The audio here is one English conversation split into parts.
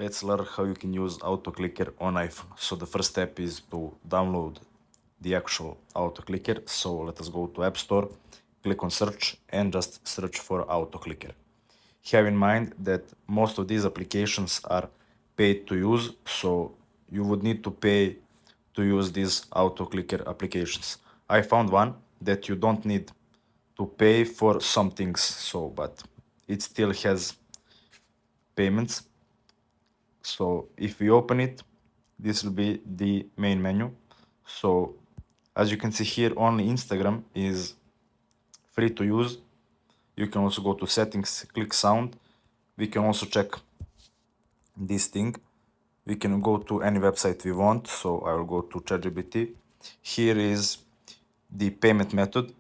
Let's learn how you can use auto clicker on iPhone. So the first step is to download the actual auto clicker. So let us go to App Store, click on search and just search for auto clicker. Have in mind that most of these applications are paid to use, so you would need to pay to use these auto clicker applications. I found one that you don't need to pay for some things, so but it still has payments. So if we open it, this will be the main menu. So as you can see here, only Instagram is free to use. You can also go to settings, click sound. We can also check this thing. We can go to any website we want. So I will go to ChatGPT. Here is the payment method.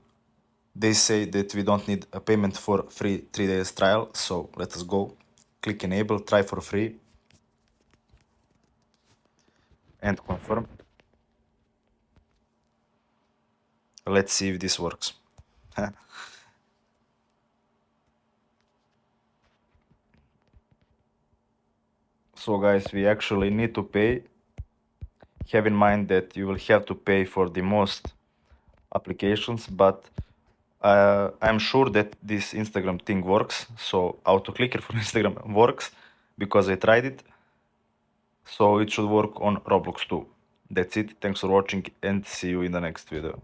They say that we don't need a payment for free 3 days trial. So let us go, click enable, try for free and confirm. Let's see if this works. So guys, we actually need to pay. Have in mind that you will have to pay for the most applications, but I'm sure that this Instagram thing works. So auto clicker for Instagram works because I tried it. So it should work on Roblox too. That's it. Thanks for watching and see you in the next video.